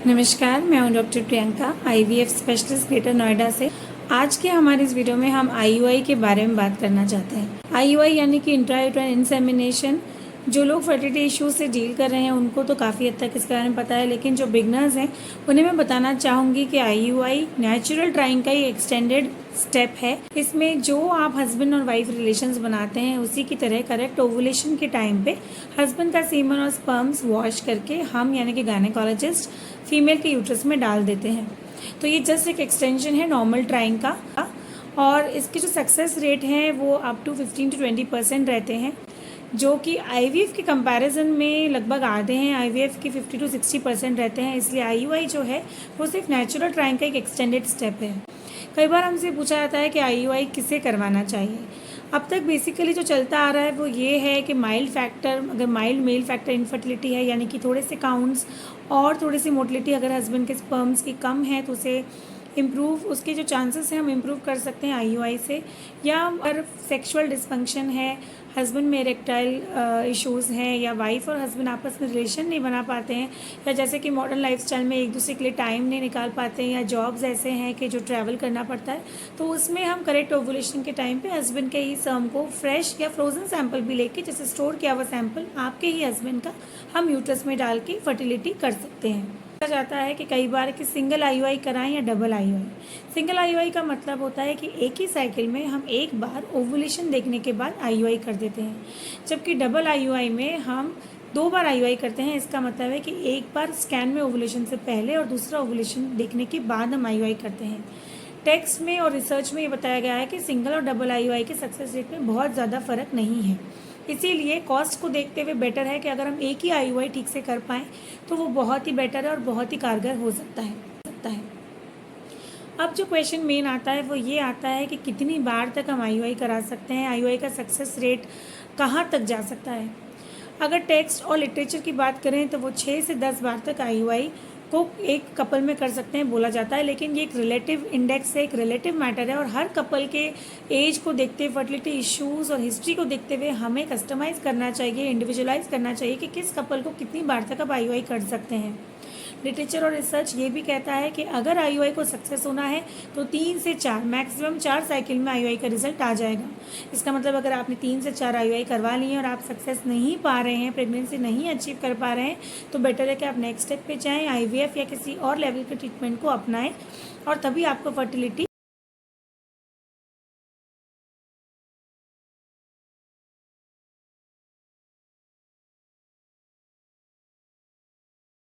नमस्कार, मैं हूं doctor Priyanka, IVF specialist greater Noida से। आज के हमारे इस वीडियो में हम आईयूआई के बारे में बात करना चाहते हैं। आईयूआई यानी कि इंट्रायूटेराइन इंसेमिनेशन। जो लोग फर्टिलिटी इश्यूज से डील कर रहे हैं उनको तो काफ़ी हद तक इसके बारे में पता है, लेकिन जो बिगनर्स हैं उन्हें मैं बताना चाहूँगी कि आईयूआई नेचुरल ट्राइंग का ही एक्सटेंडेड स्टेप है। इसमें जो आप हस्बैंड और वाइफ रिलेशंस बनाते हैं उसी की तरह करेक्ट ओवुलेशन के टाइम पे हस्बैंड का सीमन और स्पर्म्स वॉश करके हम यानी कि गायनेकोलॉजिस्ट फीमेल के यूट्रस में डाल देते हैं। तो ये जस्ट एक एक्सटेंशन है नॉर्मल ट्राइंग का, और इसके जो सक्सेस रेट हैं वो अप टू 15 to 20% रहते हैं, जो कि आईवीएफ के कंपैरिजन में लगभग आधे हैं। आईवीएफ की 50 to 60% रहते हैं। इसलिए आईयूआई जो है वो सिर्फ नेचुरल ट्राइंग का एक एक्सटेंडेड स्टेप है। कई बार हमसे पूछा जाता है कि आईयूआई किसे करवाना चाहिए। अब तक बेसिकली जो चलता आ रहा है वो ये है कि माइल्ड फैक्टर, अगर माइल्ड मेल फैक्टर इनफर्टिलिटी है यानी कि थोड़े से काउंट्स और थोड़ी सी मोटिलिटी अगर हस्बैंड के स्पर्म्स की कम है तो उसे इम्प्रूव, उसके जो चांसेस हैं हम इम्प्रूव कर सकते हैं आईयूआई से। या अगर सेक्सुअल डिस्फंक्शन है, हस्बैंड में इरेक्टाइल इश्यूज़ हैं, या वाइफ और हस्बैंड आपस में रिलेशन नहीं बना पाते हैं, या जैसे कि मॉडर्न लाइफस्टाइल में एक दूसरे के लिए टाइम नहीं निकाल पाते हैं, या जॉब्स ऐसे हैं कि जो ट्रैवल करना पड़ता है, तो उसमें हम करेक्ट ओवुलेशन के टाइम पे हस्बैंड के ही सर्म को फ्रेश या फ्रोजन सैंपल भी लेके, जैसे स्टोर किया हुआ सैंपल आपके ही हस्बैंड का, हम यूट्रस में डाल के फर्टिलिटी कर सकते हैं। जाता है कि कई बार कि सिंगल आईयूआई कराएं या डबल आईयूआई। सिंगल आईयूआई का मतलब होता है कि एक ही साइकिल में हम एक बार ओवुलेशन देखने के बाद आईयूआई कर देते हैं, जबकि डबल आईयूआई में हम 2 बार आईयूआई करते हैं। इसका मतलब है कि एक बार स्कैन में ओवुलेशन से पहले और दूसरा ओवुलेशन देखने के बाद हम आईयूआई करते हैं। टेक्स्ट में और रिसर्च में ये बताया गया है कि सिंगल और डबल आईयूआई के सक्सेस रेट में बहुत ज़्यादा फर्क नहीं है। इसीलिए कॉस्ट को देखते हुए बेटर है कि अगर हम एक ही आईयूआई ठीक से कर पाएँ तो वो बहुत ही बेटर है और बहुत ही कारगर हो सकता है। अब जो क्वेश्चन मेन आता है वो ये आता है कि कितनी बार तक हम आईयूआई करा सकते हैं, आईयूआई का सक्सेस रेट कहाँ तक जा सकता है। अगर टेक्स्ट और लिटरेचर की बात करें तो वो 6 से 10 बार तक आईयूआई को एक कपल में कर सकते हैं बोला जाता है, लेकिन ये एक रिलेटिव इंडेक्स है, एक रिलेटिव मैटर है, और हर कपल के एज को देखते हुए, फर्टिलिटी इश्यूज़ और हिस्ट्री को देखते हुए हमें कस्टमाइज़ करना चाहिए, इंडिविजुअलाइज करना चाहिए कि किस कपल को कितनी बार तक आप आईयूआई कर सकते हैं। लिटरेचर और रिसर्च ये भी कहता है कि अगर आईयूआई को सक्सेस होना है तो 3 से 4, मैक्सिमम 4 साइकिल में आईयूआई का रिजल्ट आ जाएगा। इसका मतलब अगर आपने 3 से 4 आईयूआई करवा ली है और आप सक्सेस नहीं पा रहे हैं, प्रेगनेंसी नहीं अचीव कर पा रहे हैं, तो बेटर है कि आप नेक्स्ट स्टेप पे जाएँ, आईवीएफ या किसी और लेवल के ट्रीटमेंट को अपनाएं, और तभी आपको फर्टिलिटी